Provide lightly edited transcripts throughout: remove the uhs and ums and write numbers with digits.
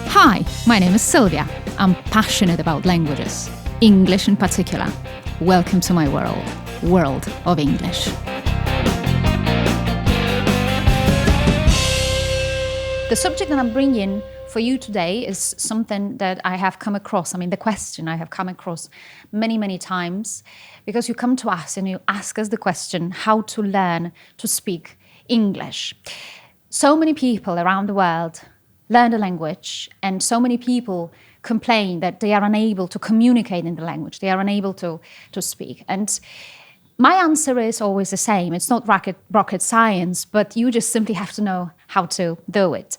Hi, my name is Sylvia. I'm passionate about languages, English in particular. Welcome to my world of English. The subject that I'm bringing for you today is something that I have come across. The question I have come across many, many times, because you come to us and you ask us the question, how to learn to speak English. So many people around the world learn the language, and so many people complain that they are unable to communicate in the language, they are unable to speak. And my answer is always the same. It's not rocket science, but you just simply have to know how to do it.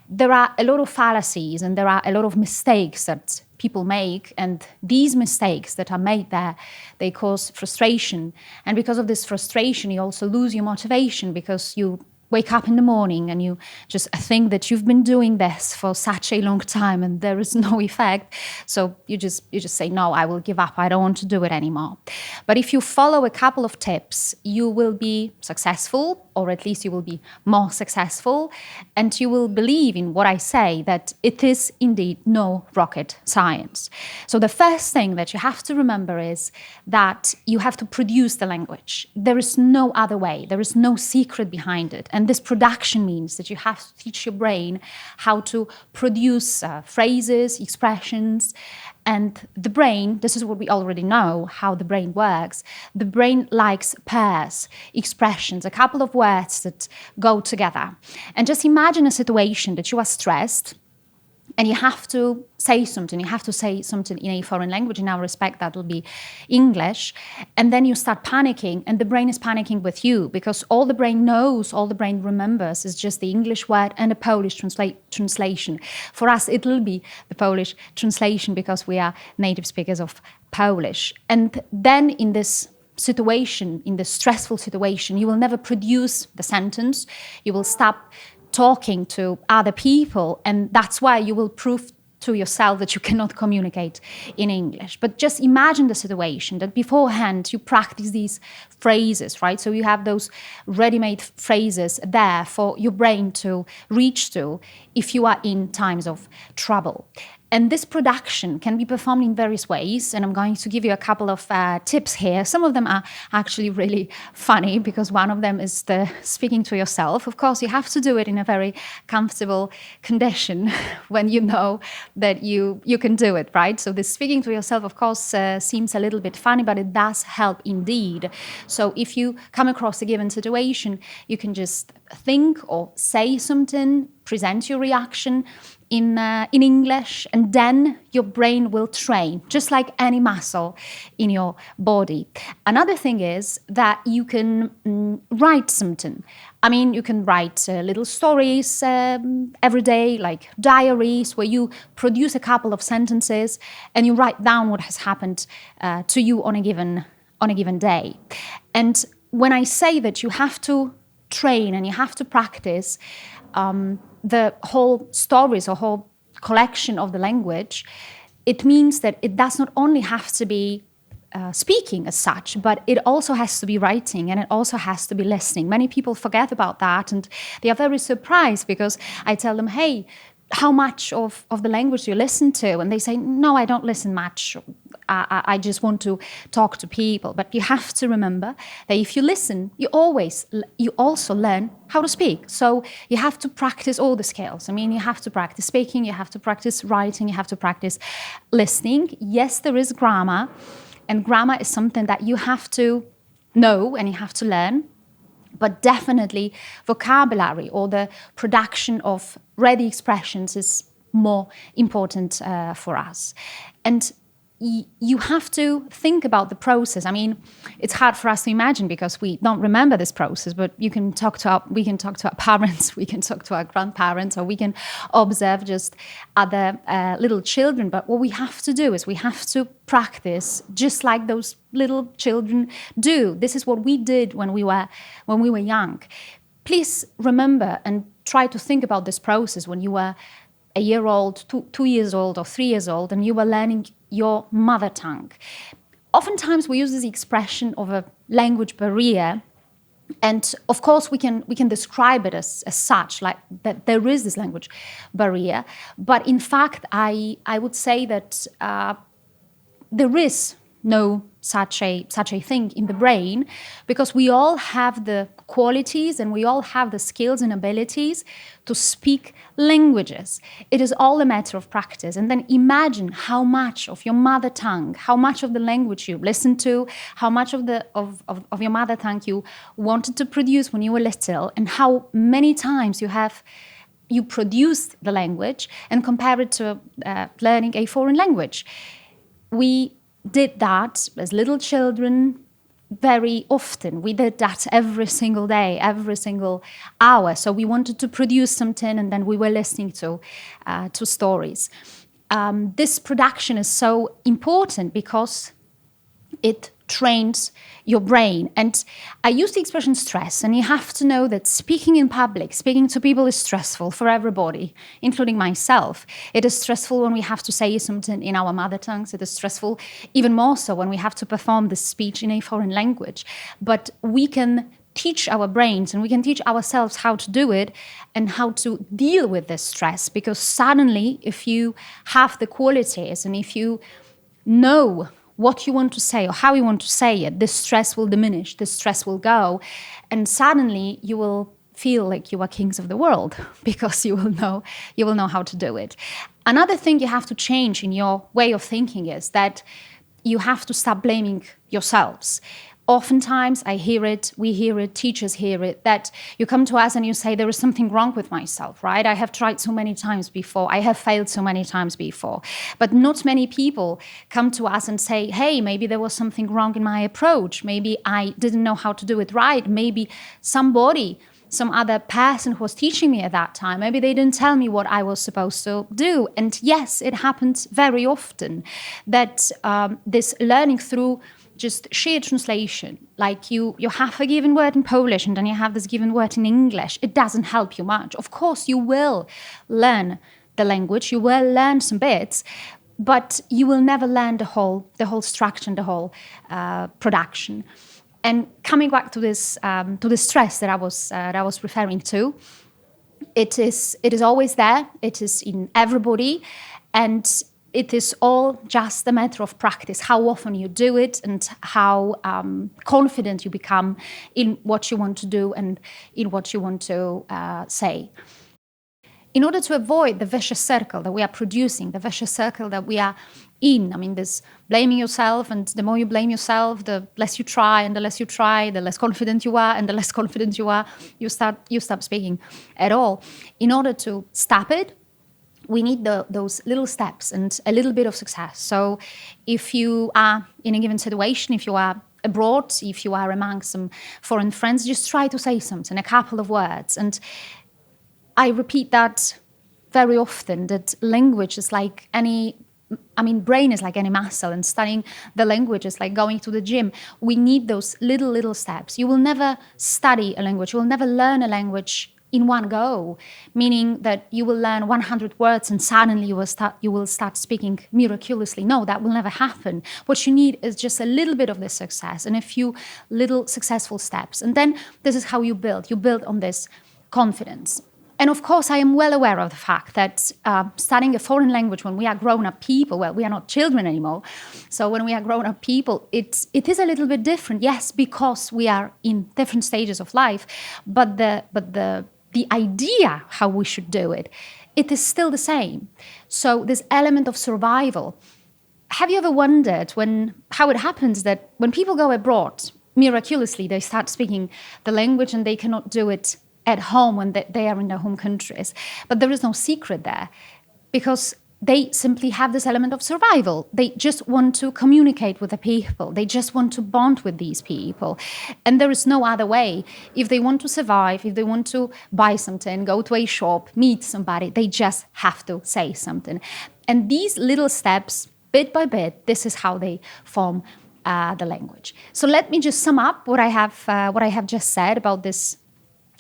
There are a lot of fallacies and there are a lot of mistakes that people make, and these mistakes that are made there, they cause frustration. And because of this frustration, you also lose your motivation, because you wake up in the morning and you just think that you've been doing this for such a long time and there is no effect. So you just say, no, I will give up. I don't want to do it anymore. But if you follow a couple of tips, you will be successful, or at least you will be more successful. And you will believe in what I say, that it is indeed no rocket science. So the first thing that you have to remember is that you have to produce the language. There is no other way. There is no secret behind it. And this production means that you have to teach your brain how to produce phrases, expressions. And the brain, this is what we already know, how the brain works. The brain likes pairs, expressions, a couple of words that go together. And just imagine a situation that you are stressed and you have to say something. You have to say something in a foreign language. In our respect, that will be English. And then you start panicking, and the brain is panicking with you, because all the brain knows, all the brain remembers is just the English word and a Polish translation. For us, it will be the Polish translation because we are native speakers of Polish. And then in this situation, in this stressful situation, you will never produce the sentence. You will stop talking to other people, and that's why you will prove to yourself that you cannot communicate in English. But just imagine the situation that beforehand you practice these phrases, right? So you have those ready-made phrases there for your brain to reach to if you are in times of trouble. And this production can be performed in various ways, and I'm going to give you a couple of tips here. Some of them are actually really funny, because one of them is the speaking to yourself. Of course, you have to do it in a very comfortable condition when you know that you can do it, right? So this speaking to yourself, of course, seems a little bit funny, but it does help indeed. So if you come across a given situation, you can just think or say something, present your reaction in English, and then your brain will train, just like any muscle in your body. Another thing is that you can write something. You can write little stories every day, like diaries, where you produce a couple of sentences and you write down what has happened to you on a given day. And when I say that you have to train and you have to practice the whole stories or whole collection of the language, it means that it does not only have to be speaking as such, but it also has to be writing, and it also has to be listening. Many people forget about that, and they are very surprised because I tell them, hey, how much of the language you listen to? And they say, no, I don't listen much. I just want to talk to people. But you have to remember that if you listen, you also learn how to speak. So you have to practice all the skills. You have to practice speaking, you have to practice writing, you have to practice listening. Yes, there is grammar, and grammar is something that you have to know and you have to learn. But definitely vocabulary, or the production of ready expressions, is more important for us. And you have to think about the process. It's hard for us to imagine because we don't remember this process, but we can talk to our parents, we can talk to our grandparents, or we can observe just other little children. But what we have to do is we have to practice just like those little children do. This is what we did when we were young. Please remember and try to think about this process when you were a year old, 2 years old, or 3 years old, and you were learning your mother tongue. Oftentimes we use this expression of a language barrier And of course, we can describe it as such, like that there is this language barrier. But in fact, I would say that there is no such a thing in the brain, because we all have the qualities and we all have the skills and abilities to speak languages. It is all a matter of practice. And then imagine how much of your mother tongue, how much of the language you listened to, how much of your mother tongue you wanted to produce when you were little, and how many times you produced the language, and compare it to learning a foreign language. We did that as little children very often. We did that every single day, every single hour. So we wanted to produce something, and then we were listening to stories. This production is so important because it trains your brain. And I use the expression stress, and you have to know that speaking in public, speaking to people is stressful for everybody, including myself. It is stressful when we have to say something in our mother tongues. It is stressful even more so when we have to perform this speech in a foreign language. But we can teach our brains and we can teach ourselves how to do it and how to deal with this stress, because suddenly, if you have the qualities and if you know what you want to say or how you want to say it, this stress will diminish, this stress will go, and suddenly you will feel like you are kings of the world because you will know how to do it. Another thing you have to change in your way of thinking is that you have to stop blaming yourselves. Oftentimes, we hear it, teachers hear it, that you come to us and you say, there is something wrong with myself, right? I have tried so many times before. I have failed so many times before. But not many people come to us and say, hey, maybe there was something wrong in my approach. Maybe I didn't know how to do it right. Maybe some other person who was teaching me at that time, maybe they didn't tell me what I was supposed to do. And yes, it happens very often that this learning through just sheer translation, like you have a given word in Polish and then you have this given word in English, it doesn't help you much. Of course, you will learn the language, you will learn some bits, but you will never learn the whole structure and the whole production. And coming back to this stress that I was referring to, it is always there. It is in everybody, and it is all just a matter of practice, how often you do it and how confident you become in what you want to do and in what you want to say. In order to avoid the vicious circle that we are producing, the vicious circle that we are in, I mean, this blaming yourself, and the more you blame yourself, the less you try, and the less you try, the less confident you are, and the less confident you are, you stop speaking at all. In order to stop it, we need those little steps and a little bit of success. So if you are in a given situation, if you are abroad, if you are among some foreign friends, just try to say something, a couple of words. And I repeat that very often, that language is like brain is like any muscle, and studying the language is like going to the gym. We need those little steps. You will never study a language, you will never learn a language in one go, meaning that you will learn 100 words and suddenly you will start speaking miraculously. No, that will never happen. What you need is just a little bit of this success and a few little successful steps. And then this is how you build. You build on this confidence. And of course, I am well aware of the fact that studying a foreign language when we are grown-up people, well, we are not children anymore. So when we are grown-up people, it is a little bit different. Yes, because we are in different stages of life, but the idea how we should do it, it is still the same. So this element of survival. Have you ever wondered how it happens that when people go abroad, miraculously they start speaking the language and they cannot do it at home when they are in their home countries? But there is no secret there, because they simply have this element of survival. They just want to communicate with the people. They just want to bond with these people. And there is no other way. If they want to survive, if they want to buy something, go to a shop, meet somebody, they just have to say something. And these little steps, bit by bit, this is how they form the language. So let me just sum up what I have just said about this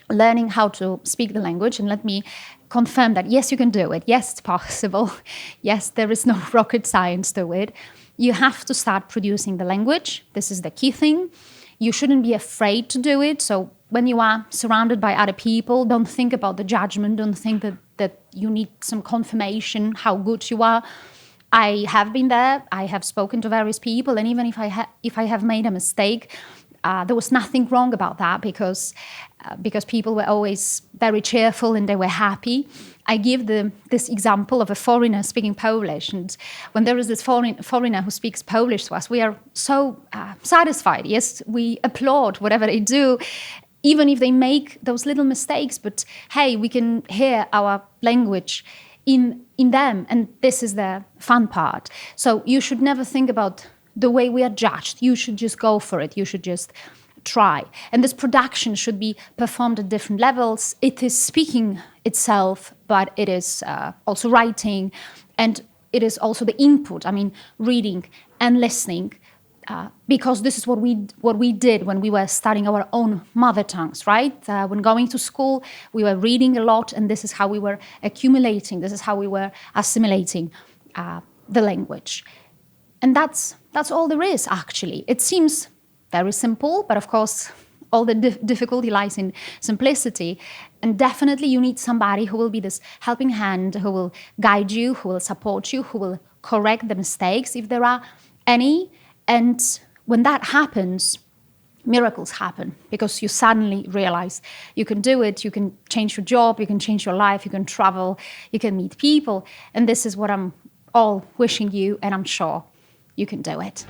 learning how to speak the language, and let me confirm that yes, you can do it. Yes, it's possible. Yes, there is no rocket science to it. You have to start producing the language. This is the key thing. You shouldn't be afraid to do it. So when you are surrounded by other people, don't think about the judgment. Don't think that you need some confirmation how good you are. I have been there. I have spoken to various people, and even if I have made a mistake, there was nothing wrong about that because people were always very cheerful and they were happy. I give this example of a foreigner speaking Polish, and when there is this foreigner who speaks Polish to us, we are so satisfied. Yes, we applaud whatever they do, even if they make those little mistakes. But hey, we can hear our language in them, and this is the fun part. So you should never think about the way we are judged. You should just go for it. You should just try. And this production should be performed at different levels. It is speaking itself, but it is also writing, and it is also the input. I mean, reading and listening, because this is what we did when we were studying our own mother tongues, right? When going to school, we were reading a lot, and this is how we were accumulating. This is how we were assimilating the language. And that's all there is, actually. It seems very simple, but of course, all the difficulty lies in simplicity. And definitely you need somebody who will be this helping hand, who will guide you, who will support you, who will correct the mistakes if there are any. And when that happens, miracles happen, because you suddenly realize you can do it, you can change your job, you can change your life, you can travel, you can meet people. And this is what I'm all wishing you, and I'm sure you can do it.